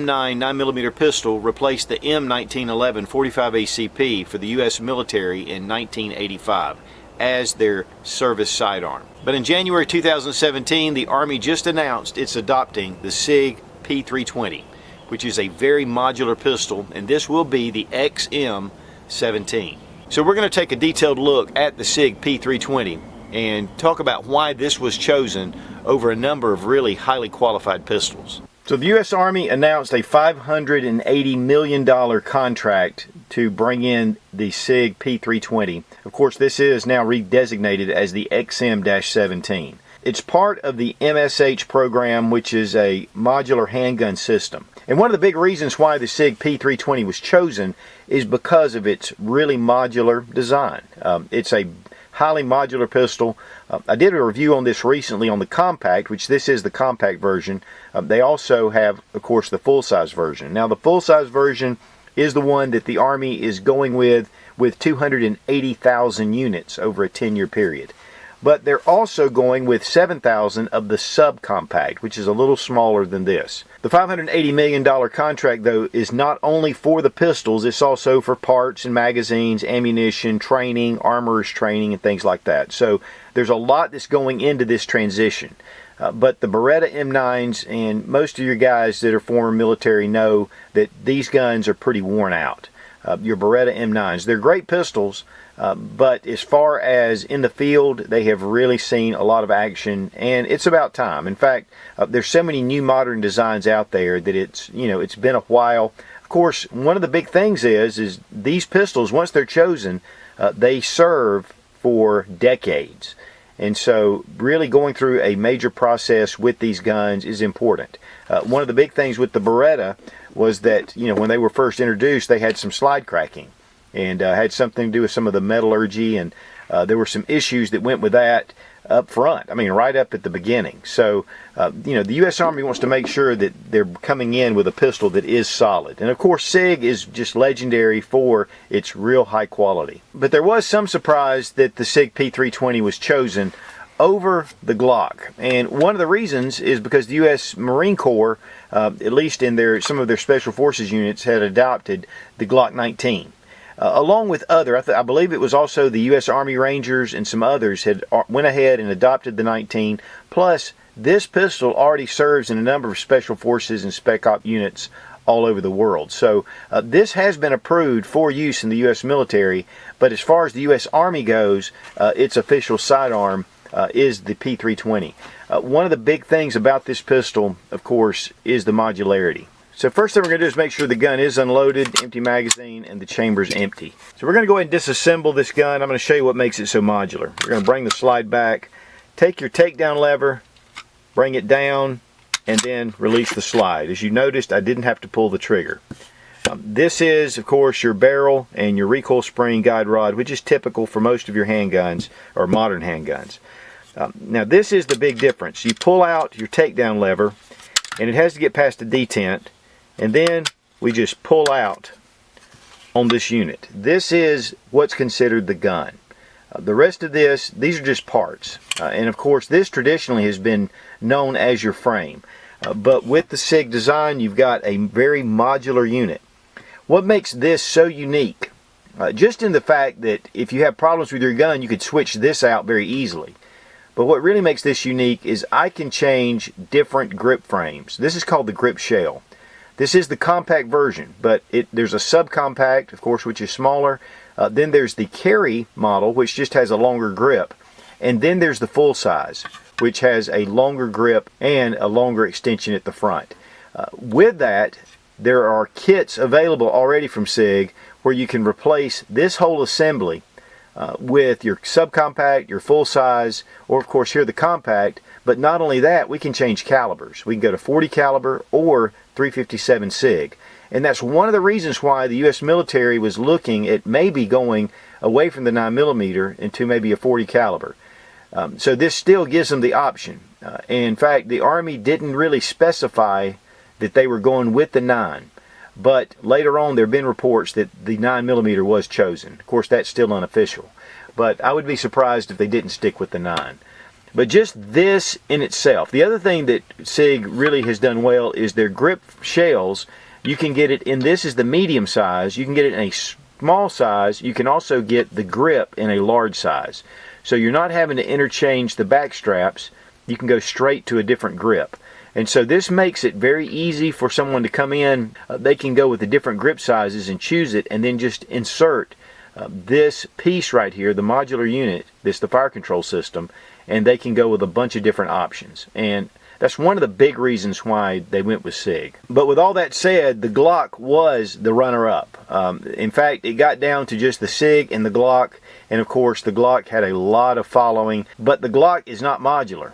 M9 9mm pistol replaced the M1911 45 ACP for the U.S. military in 1985 as their service sidearm. But in January 2017, the Army just announced it's adopting the SIG P320, which is a very modular pistol, and this will be the XM17. So we're going to take a detailed look at the SIG P320 and talk about why this was chosen over a number of really highly qualified pistols. So the U.S. Army announced a $580 million contract to bring in the SIG P320. Of course, this is now redesignated as the XM17. It's part of the MSH program, which is a modular handgun system. And one of the big reasons why the SIG P320 was chosen is because of its really modular design. It's a highly modular pistol. I did a review on this recently on the compact, which this is the compact version. They also have, of course, the full-size version. Now, the full-size version is the one that the Army is going with 280,000 units over a 10-year period. But they're also going with 7,000 of the subcompact, which is a little smaller than this. The $580 million contract, though, is not only for the pistols, it's also for parts and magazines, ammunition, training, armorers training, and things like that. So there's a lot that's going into this transition. But the Beretta M9s, and most of your guys that are former military know that these guns are pretty worn out. Your Beretta M9s, they're great pistols, but as far as in the field, they have really seen a lot of action, and it's about time. In fact, there's so many new modern designs out there that it's been a while. Of course, one of the big things is these pistols, once they're chosen, they serve for decades. And so really going through a major process with these guns is important. One of the big things with the Beretta was that, when they were first introduced, they had some slide cracking and had something to do with some of the metallurgy, and there were some issues that went with that up front. I mean, right up at the beginning. So, the U.S. Army wants to make sure that they're coming in with a pistol that is solid. And of course, SIG is just legendary for its real high quality. But there was some surprise that the SIG P320 was chosen over the Glock. And one of the reasons is because the U.S. Marine Corps, at least in some of their Special Forces units, had adopted the Glock 19. Along with other, I believe it was also the U.S. Army Rangers and some others had went ahead and adopted the 19. Plus, this pistol already serves in a number of Special Forces and Spec Op units all over the world. So this has been approved for use in the U.S. military, but as far as the U.S. Army goes, its official sidearm is the P320. One of the big things about this pistol, of course, is the modularity. So first thing we're going to do is make sure the gun is unloaded, empty magazine, and the chamber's empty. So we're going to go ahead and disassemble this gun. I'm going to show you what makes it so modular. We're going to bring the slide back, take your takedown lever, bring it down, and then release the slide. As you noticed, I didn't have to pull the trigger. This is, of course, your barrel and your recoil spring guide rod, which is typical for most of your handguns, or modern handguns. Now this is the big difference. You pull out your takedown lever, and it has to get past the detent, and then we just pull out on this unit. This is what's considered the gun. The rest of these are just parts. And of course, this traditionally has been known as your frame. But with the SIG design, you've got a very modular unit. What makes this so unique? Just in the fact that if you have problems with your gun, you could switch this out very easily. But what really makes this unique is I can change different grip frames. This is called the grip shell. This is the compact version, but there's a subcompact, of course, which is smaller. Then there's the carry model, which just has a longer grip. And then there's the full size, which has a longer grip and a longer extension at the front. With that, there are kits available already from SIG where you can replace this whole assembly with your subcompact, your full size, or of course here the compact. But not only that, we can change calibers. We can go to 40 caliber or 357 SIG. And that's one of the reasons why the U.S. military was looking at maybe going away from the 9mm into maybe a 40 caliber. So this still gives them the option. In fact, the Army didn't really specify that they were going with the 9. But later on, there have been reports that the 9mm was chosen. Of course, that's still unofficial. But I would be surprised if they didn't stick with the 9. But just this in itself. The other thing that SIG really has done well is their grip shells. You can get it in, this is the medium size. You can get it in a small size. You can also get the grip in a large size. So you're not having to interchange the back straps. You can go straight to a different grip. And so this makes it very easy for someone to come in. They can go with the different grip sizes and choose it, and then just insert this piece right here, the modular unit, the fire control system, and they can go with a bunch of different options. And that's one of the big reasons why they went with SIG. But with all that said, the Glock was the runner-up. In fact, it got down to just the SIG and the Glock, and of course the Glock had a lot of following, but the Glock is not modular.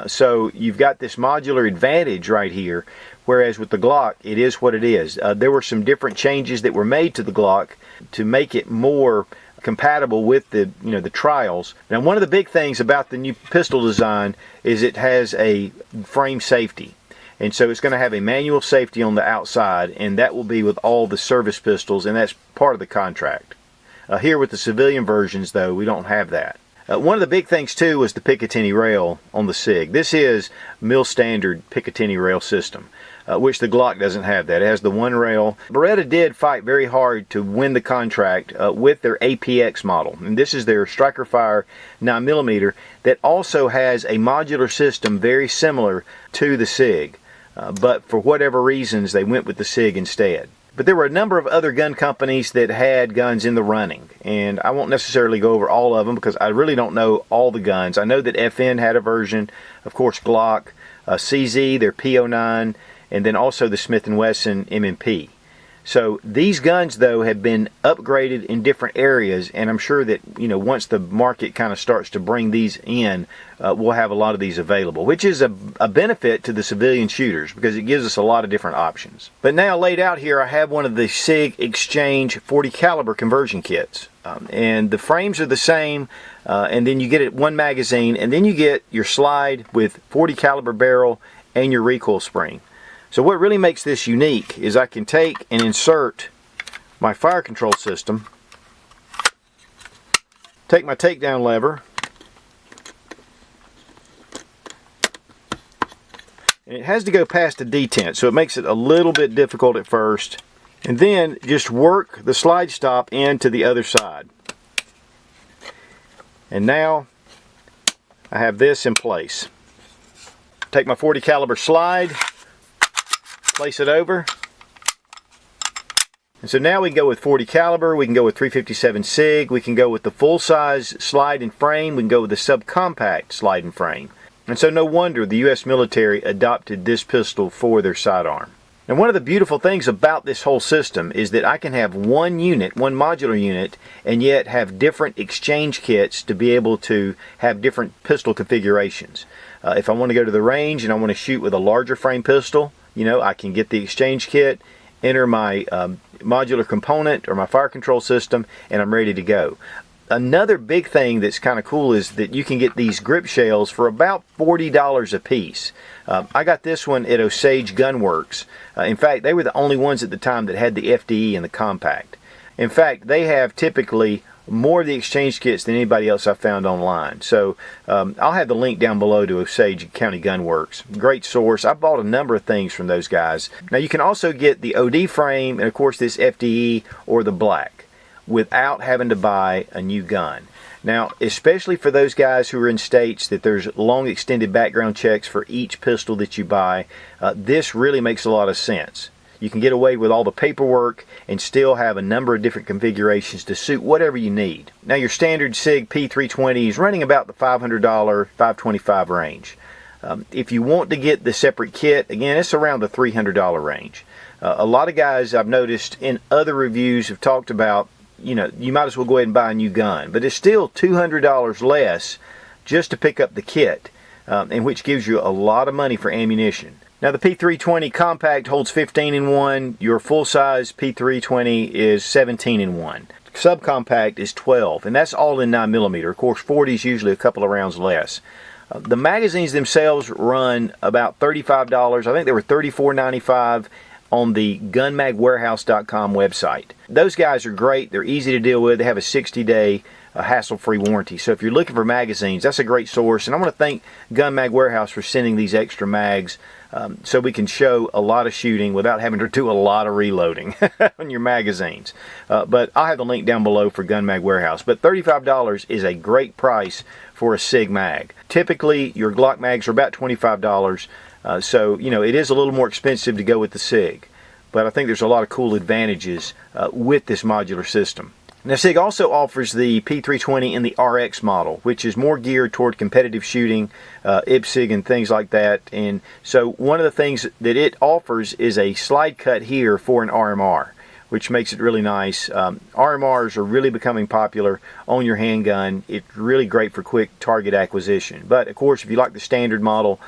So you've got this modular advantage right here, whereas with the Glock, it is what it is. There were some different changes that were made to the Glock to make it more compatible with the trials. Now, one of the big things about the new pistol design is it has a frame safety. And so it's going to have a manual safety on the outside, and that will be with all the service pistols, and that's part of the contract. Here with the civilian versions, though, we don't have that. One of the big things, too, was the Picatinny rail on the SIG. This is mill standard Picatinny rail system, which the Glock doesn't have that. It has the one rail. Beretta did fight very hard to win the contract with their APX model. And this is their Striker Fire 9mm that also has a modular system very similar to the SIG. But for whatever reasons, they went with the SIG instead. But there were a number of other gun companies that had guns in the running, and I won't necessarily go over all of them because I really don't know all the guns. I know that FN had a version, of course Glock, CZ, their P09, and then also the Smith & Wesson M&P. So these guns, though, have been upgraded in different areas, and I'm sure that once the market kind of starts to bring these in, we'll have a lot of these available, which is a benefit to the civilian shooters because it gives us a lot of different options. But now laid out here, I have one of the SIG Exchange 40 caliber conversion kits, and the frames are the same, and then you get it one magazine, and then you get your slide with 40 caliber barrel and your recoil spring. So what really makes this unique is I can take and insert my fire control system, take my takedown lever, and it has to go past the detent, so it makes it a little bit difficult at first, and then just work the slide stop into the other side. And now I have this in place. Take my 40 caliber slide, place it over, and so now we can go with 40 caliber, we can go with 357 SIG, we can go with the full size slide and frame, we can go with the subcompact slide and frame. And so no wonder the US military adopted this pistol for their sidearm. Now, one of the beautiful things about this whole system is that I can have one unit, one modular unit, and yet have different exchange kits to be able to have different pistol configurations. If I want to go to the range and I want to shoot with a larger frame pistol, I can get the exchange kit, enter my modular component or my fire control system, and I'm ready to go. Another big thing that's kind of cool is that you can get these grip shells for about $40 a piece. I got this one at Osage Gun Works. In fact, they were the only ones at the time that had the FDE and the compact. In fact, they have typically more of the exchange kits than anybody else I've found online. So I'll have the link down below to Osage County Gun Works. Great source. I bought a number of things from those guys. Now you can also get the OD frame and of course this FDE or the black without having to buy a new gun. Now, especially for those guys who are in states that there's long extended background checks for each pistol that you buy, this really makes a lot of sense. You can get away with all the paperwork and still have a number of different configurations to suit whatever you need. Now, your standard SIG P320 is running about the $500, $525 range. If you want to get the separate kit, again, it's around the $300 range. A lot of guys I've noticed in other reviews have talked about, you might as well go ahead and buy a new gun. But it's still $200 less just to pick up the kit, and which gives you a lot of money for ammunition. Now the P320 compact holds 15 in 1. Your full-size P320 is 17 in 1. Subcompact is 12, and that's all in 9mm. Of course, 40 is usually a couple of rounds less. The magazines themselves run about $35. I think they were $34.95 on the gunmagwarehouse.com website. Those guys are great. They're easy to deal with. They have a 60-day hassle-free warranty. So if you're looking for magazines, that's a great source. And I want to thank Gun Mag Warehouse for sending these extra mags so we can show a lot of shooting without having to do a lot of reloading on your magazines. But I'll have the link down below for Gun Mag Warehouse. But $35 is a great price for a SIG mag. Typically, your Glock mags are about $25. So, you know, it is a little more expensive to go with the SIG. But I think there's a lot of cool advantages with this modular system. Now, SIG also offers the P320 in the RX model, which is more geared toward competitive shooting, IPSC and things like that. And so one of the things that it offers is a slide cut here for an RMR, which makes it really nice. RMRs are really becoming popular on your handgun. It's really great for quick target acquisition. But of course, if you like the standard model,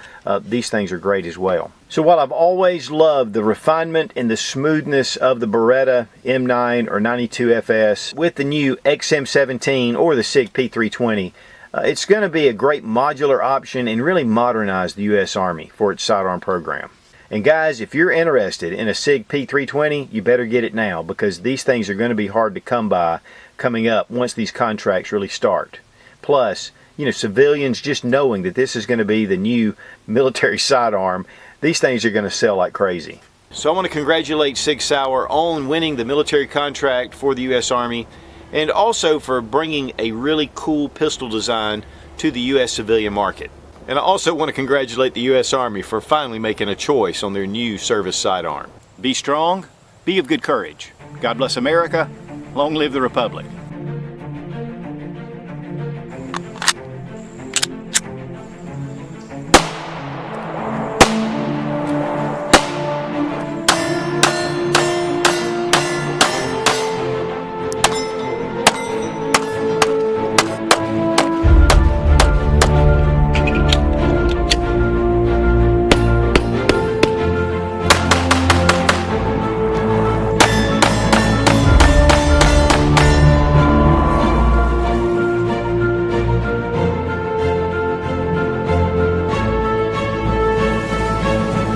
these things are great as well. So while I've always loved the refinement and the smoothness of the Beretta M9 or 92FS with the new XM17 or the SIG P320, it's going to be a great modular option and really modernize the U.S. Army for its sidearm program. And guys, if you're interested in a SIG P320, you better get it now, because these things are going to be hard to come by coming up once these contracts really start. Plus, you know, civilians just knowing that this is going to be the new military sidearm, these things are going to sell like crazy. So I want to congratulate Sig Sauer on winning the military contract for the U.S. Army, and also for bringing a really cool pistol design to the U.S. civilian market. And I also want to congratulate the U.S. Army for finally making a choice on their new service sidearm. Be strong, be of good courage. God bless America, long live the Republic.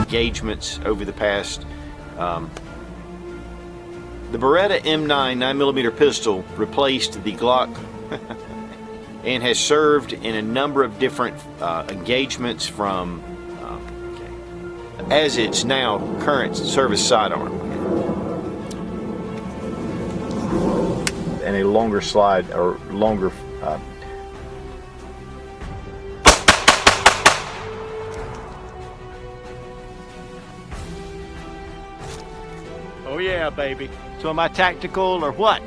Engagements over the past. The Beretta M9 9mm pistol replaced the Glock and has served in a number of different engagements from as its now current service sidearm. And a longer slide or longer Oh yeah, baby. So am I tactical or what?